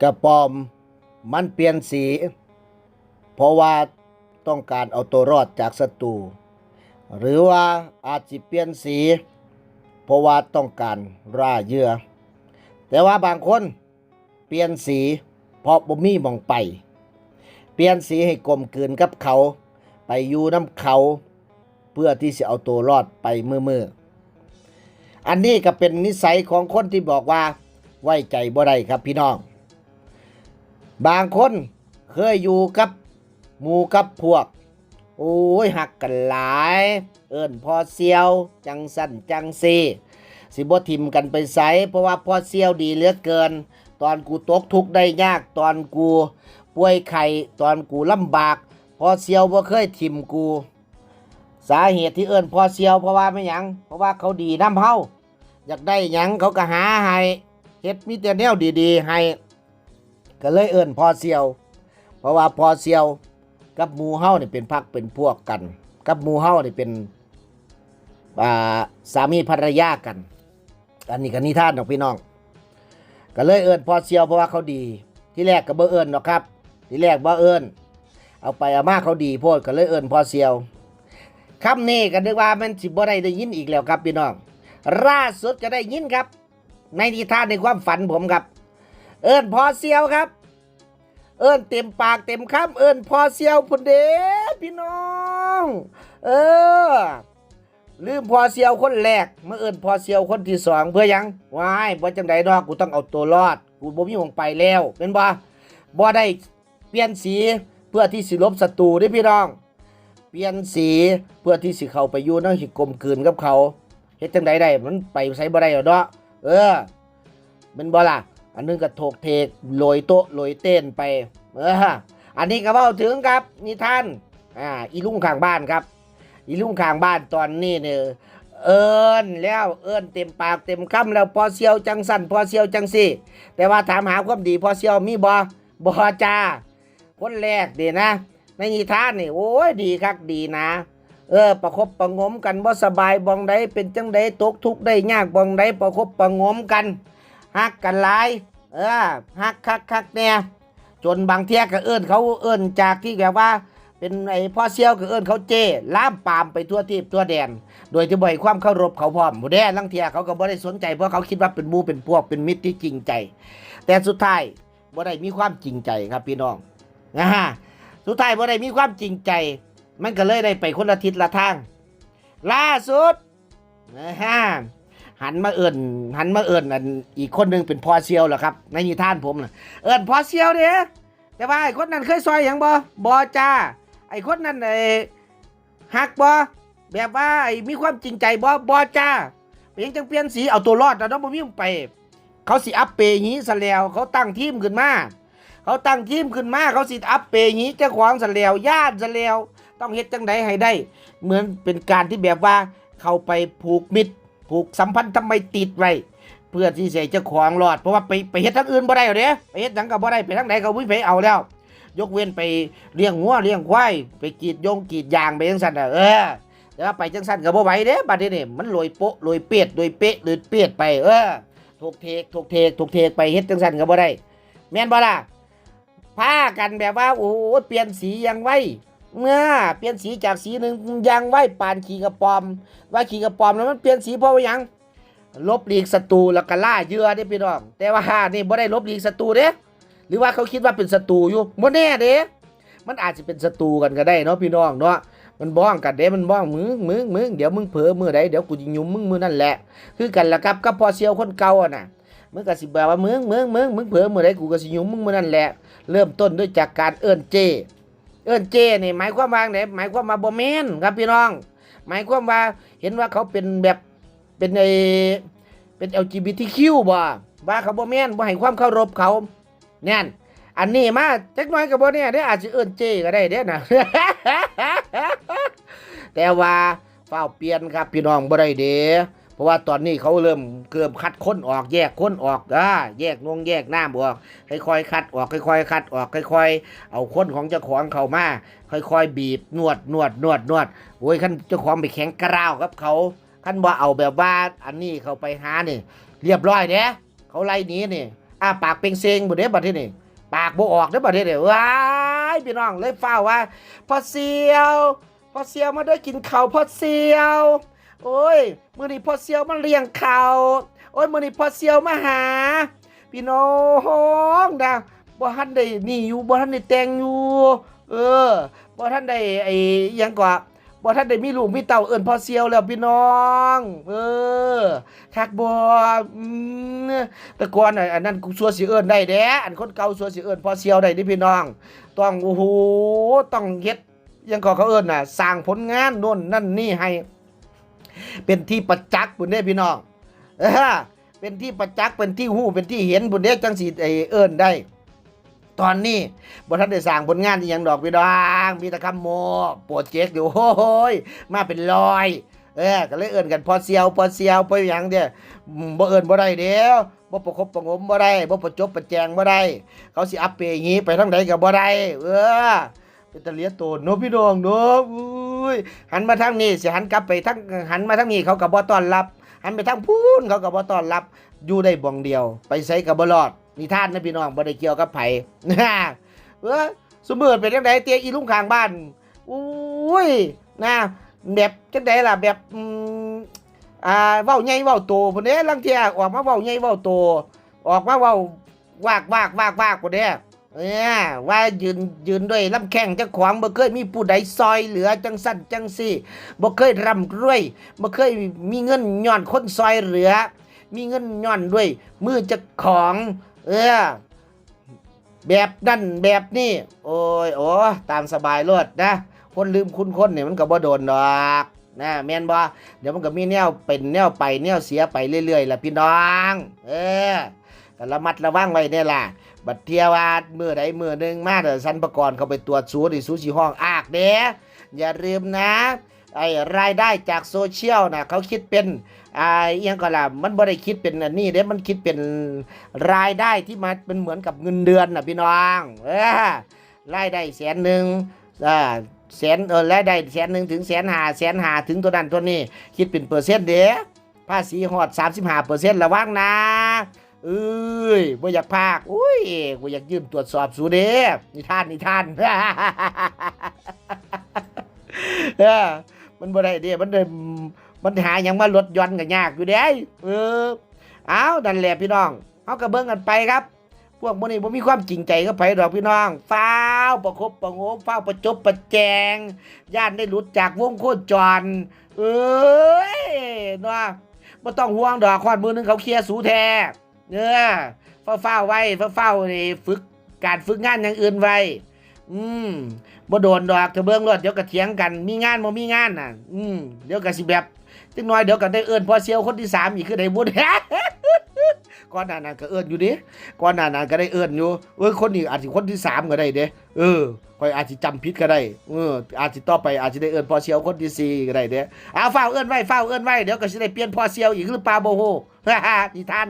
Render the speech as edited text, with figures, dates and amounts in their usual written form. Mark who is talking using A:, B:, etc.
A: กระปอมมันเปลี่ยนสีเพราะว่าต้องการเอาตัวรอดจากศัตรูหรือว่าอาจจะเปลี่ยนสีเพราะว่าต้องการล่าเหยื่อแต่ว่าบางคนเปลี่ยนสีเพราะบ่มีหม่องไปเปลี่ยนสีให้กลมกลืนกับเขาไปอยู่น้ำเขาเพื่อที่จะเอาตัวรอดไปมืออันนี้ก็เป็นนิสัยของคนที่บอกว่าไว้ใจบ่ได้ครับพี่น้องบางคนเคยอยู่กับหมู่กับพวกโอ้ยหักกันหลายเอิ้นพอเซียวจังสั่นจังซีสิบ่ทิมกันไปไสเพราะว่าพอเซียวดีเหลือเกินตอนกูตกทุกข์ได้ยากตอนกูป่วยไข้ตอนกูลำบากพอเซียวบ่เคยทิมกูสาเหตุที่เอิ้นพอเซียวเพราะว่าไม่หยังเพราะว่าเขาดีนำเฮาอยากได้หยังเขาก็หาให้เฮ็ดมีแต่แนวดีๆให้ก็เลยเอิ้นพอเซียวเพราะว่าพอเซียวกับหมู่เฮานี่เป็นพรรคเป็นพวกกันกับหมู่เฮานี่เป็นอ่าสามีภรรยากันอันนี้ก็นิทานดอกพี่น้องก็เลยเอิ้นพอเซียวเพราะว่าเขาดีที่แรกก็บ่เอิ้นดอกครับที่แรกบ่เอิ้นเอาไปเอามาเขาดีโพดก็เลยเอิ้นพอเซียวคำนี้ก็นึกว่ามันสิบ่ได้ยินอีกแล้วครับพี่น้องล่าสุดก็ได้ยินครับในนิทานในความฝันผมครับเอิ้นพอเซียวครับเอิ้นเต็มปากเต็มคำเอิ้นพอเซียวพุ่นเด้พี่น้องลืมพอเซียวคนแรกมาเอิ้นพอเซียวคนที่สองเพื่อยังว้ายบ่จังใดดอกกูต้องเอาตัวรอดกูบ่มีหม้องไปแล้วเป็นบ่ได้เปลี่ยนสีเพื่อที่สิลบศัตรูเด้พี่น้องเปลี่ยนสีเพื่อที่สิเข้าไปอยู่ในสิกลมกลืนกับเขาเฮ็ดจังใดได้มันไปไสบ่ได้ดอกเป็นบ่ล่ะอันนึงก็โถกเทกโรยโต๊ะโรยเต้นไปอันนี้ก็เว้าถึงครับนิทานอีลุงข้างบ้านครับอีลุงข้างบ้านตอนนี้เนี่ยเอิ้นแล้วเอิ้นเต็มปากเต็มคำแล้วพอเซียวจังสั่นพอเซียวจังซี่แต่ว่าถามหาความดีพอเซียวมีบ่จ้าคนแรกเด้นะในนิทานนี่โอ้ยดีคักดีนะประคบประงมกันบ่สบายบ่งใดเป็นจังใดตกทุกข์ได้ยากบ่งใดประคบประงมกันฮักกันหลายฮักคักเนี่ยจนบางเที่ยก็เอิ้นเขาเอิ้นจากที่แบบว่าเป็นไอ้พ่อเซียวก็เอิ้นเขาเจ้ล่ามปามไปทั่วทิพย์ทั่วแดนโดยที่บ่ให้ความเคารพเขาพร้อมบ่ได้ลังเที่ยเขาก็บ่ได้สนใจเพราะเขาคิดว่าเป็นหมู่เป็นพวกเป็นมิตรที่จริงใจแต่สุดท้ายบ่ได้มีความจริงใจครับพี่น้องสุดท้ายบ่ได้มีความจริงใจมันก็เลยได้ไปคนละทิศละทางล่าสุดหันมาเอิ้นอันอีกคนนึงเป็นพ่อเซียวเหรอครับในนิทานผมน่ะเอิ้นพ่อเซียวเด้แต่ว่าไอ้คนนั้นเคยซอยหยังบ่จ้าไอ้คนนั้นฮักบ่แบบว่าไอ้มีความจริงใจบ่จ้าเปลี่ยนจังเปลี่ยนสีเอาตัวรอดแล้วน้องบ่มีไปเขาสิอัปเปหีซะแล้วเขาตั้งทีมขึ้นมาเขาสิอัปเปหีเจ้าของซะแล้วญาติซะแล้วต้องเฮ็ดจังไดให้ได้เหมือนเป็นการที่แบบว่าเข้าไปผูกมิตรผูกสัมพันธ์ทำไมติดไว้เพื่อที่จะเจ้าของรอดเพราะว่าไปเฮ็ดทางอื่นบ่ได้เด้ไปเฮ็ดหยังก็บ่ได้ไปทางใดก็บ่มีไผเอาแล้วยกเว้นไปเลี้ยงงัวเลี้ยงควายไปกรีดยางไปจังซั่นแต่ว่าไปจังซั่นก็บ่ไหวเด้บัดนี้มันโรยโปะโรยเปียดโรยเป๊ะโรยเปียดไปถูกเทกไปเฮ็ดจังซั่นก็บ่ได้แม่นบ่ล่ะพากันแบบว่าโอ้เปลี่ยนสีอย่างไวเมื่อเปลี่ยนสีจากสีหนึ่งยังไว้ปานขี่กระปอมว่าขี่กระปอมแล้วมันเปลี่ยนสีเพราะว่าหยังลบหลีกศัตรูแล้วก็ล่าเหยื่อเด้พี่น้องแต่ว่านี่บ่ได้ลบหลีกศัตรูเด้หรือว่าเขาคิดว่าเป็นศัตรูอยู่บ่แน่เด้มันอาจจะเป็นศัตรูกันก็ได้เนาะพี่น้องเนาะมันบ้องกันเด้มันบ้องมึงเดี๋ยวมึงเผลอมื้อใดเดี๋ยวกูสิยุ่มมึงมื้อนั่นแหละคือกันล่ะครับกับพ่อเซียวคนเก่าน่ะมึงก็สิแบบว่ามึงเผลอมื้อใดกูก็สิยุ่มมึงมื้อนั่นแหละเริ่มต้นด้วยจากการเอิ้นเจนี่หมายความว่าไงหมายความว่าบ่แม่นครับพี่น้องหมายความว่าเห็นว่าเขาเป็นแบบเป็นเป็น LGBTQ บ่ว่าเขาบ่แม่นบ่ให้ความเคารพเขาเนี่ยอันนี้มาจักหน่อยก็บ่เนี่ยเด้อาจสิเอิ้นเจก็ได้เด้นะ แต่ว่าเฝ้าเปลี่ยนครับพี่น้องบ่ได้เด้เพราะว่าตอนนี้เขาเริ่มคัดคนออกแยกคนออกแยกน้ำออกค่อยๆคัดออกค่อยๆคัดออกค่อยๆเอาคนของเจ้าของเข้ามาค่อยๆบีบนวดโอ้ยคันเจ้าของไปแข็งกร้าวกับเขาคันบ่เอาแบบว่าอันนี้เข้าไปหานี่เรียบร้อยเด้เขาไล่หนีนี่ ปากเป่งเซงบ่เด้บัดทีนี้ปากบ่ออกเด้อบัดทีนี้ว้ายพี่น้องเลยฟ้าวว่าพ่อเสียวพ่อเสียวมาเด้อกินข้าวพ่อเสียวโอ้ยมื้อนี้พ่อเสียวมาเลี้ยงข้าวโอ้ยมื้อนี้พ่อเสียวมาหาพี่น้องนะบ่ทันได้นี่อยู่บ่ทันได้แต่งอยู่บ่ทันได้ไอ้หยังก็บ่ทันได้มีลูกมีเต้าเอิ้นพ่อเสียวแล้วพี่น้องคักบ่แต่ก่อนอันนั้นกูสัวสิเอิ้นได้เด้อันคนเก่าสัวสิเอิ้นพ่อเสียวได้เด้พี่น้องต้องโอ้โหต้องเฮ็ดหยังก็เขาเอิ้นน่ะสร้างผลงานโน่นนั่นนี่ให้เป็นที่ประจักษ์พุ่นเด้พี่น้องเป็นที่ประจักษ์เป็นที่ฮู้เป็นที่เห็นพุ่นเด้จังสิเอิ้นได้ตอนนี้บ่ทันได้สร้างผลงานอีหยังดอกพี่น้องมีแต่คำโมโปรเจกต์อยู่โอ้ยมาเป็นร้อยก็เลยเอิ้นกันพอเสียวไปหยังเด้บ่เอิ้นบ่ได้เด้อบ่ประคบประงมบ่ได้บ่ประจบประแจงบ่ได้เขาสิอัปเปหีไปทางใดก็บ่ได้เป็นตะเลียโตนเนาะพี่น้องเนาะอุ้ยหันมาทางนี้สิหันกลับไปทางหันมาทางนี้เขาก็บ่ต้อนรับหันไปทางพูนเขาก็บ่ต้อนรับอยู่ได้บ่องเดียวไปไสก็บ่รอดนิทานนะพี่น้องบ่ได้เกี่ยวกับไผสมมุติเป็นจังไดเตี้ยอีลุงข้างบ้านอุ้ยนะแบบจังไดล่ะแบบเว้าใหญ่เว้าโตพุ่นเด้ลังเที่ยออกมาเว้าใหญ่เว้าโตออกมาเว้าวากพุ่นเด้ว่ายืนด้วยลำแข้งเจ้าของบ่เคยมีผู้ใดซอยเหลือจังสั่นจังซี่บ่เคยร่ำรวยบ่เคยมีเงินย้อนคนซอยเหลือมีเงินย้อนด้วยมือเจ้าของแบบนั้นแบบนี้โอ้ยตามสบายโลดนะคนลืมคุณคนเนี่ยมันก็บ่โดนดอกนะแม่นบ่เดี๋ยวมันก็มีแนวเป็นแนวไปแนวเสียไปเรื่อยๆล่ะพี่น้องก็ระมัดระวังไว้เนี่ยล่ะบัดเที่ยวว่ามื้อใดมื้อนึงมาเด้อสรรพากรเขาไปตรวจสูดิสูสิห้องอากเด้อย่าลืมนะไอ้รายได้จากโซเชียลน่ะเขาคิดเป็นอีหยังก็ล่ะมันบ่ได้คิดเป็นอันนี้เด้มันคิดเป็นรายได้ที่มาเป็นเหมือนกับเงินเดือนน่ะพี่น้องรายได้100,000แสนรายได้100,000ถึง150,000ถึงตัวนั้นตัวนี้คิดเป็นเปอร์เซ็นต์เด้ภาษีฮอด 35% ระวังนะบ่อยากพากอุ้ยกูอยากยืมตรวจสอบสูเด้นิทานมันบ่ได้เด้มันหาหยังมาลดหย่อนก็ยากอยู่เด้เอานั่นแหละพี่น้องเฮาก็เบิ่งกันไปครับพวกมื้อนี้บ่มีความจริงใจกับไผดอกพี่น้องฟ้าวประคบประงมฟ้าวประจบประแจงย่านได้หลุดจากวงโคจรเนาะบ่ต้องห่วงดอกฮอดมื้อนึงเขาเคลียร์สูแท้เฝ้าไว้เฝ้านี่ฝึกการฝึกงานอย่างอื่นไว้บ่โดนดอกเถอะเบิ่งรถเดี๋ยวก็เถียงกันมีงานบ่มีงานน่ะเดี๋ยวก็สิแบบจักหน่อยเดี๋ยวก็ได้เอิ้นพ่อเสียวคนที่3อีกคือได้บุญ ก่อนหน้านั้นก็เอิ้นอยู่ดิก่อนหน้านั้นก็ได้เอิ้นอยู่คนนี้อาจสิคนที่3ก็ได้เด้ข่อยอาจสิจำผิดก็ได้อาจสิต่อไปอาจสิได้เอิ้นพ่อเสียวคนที่4ก็ได้เด้เฝ้าเอิ้นไว้เดี๋ยวก็สิได้เปลี่ยนพ่อเสียวอีกหรือเปล่าบ่ฮู้นิทาน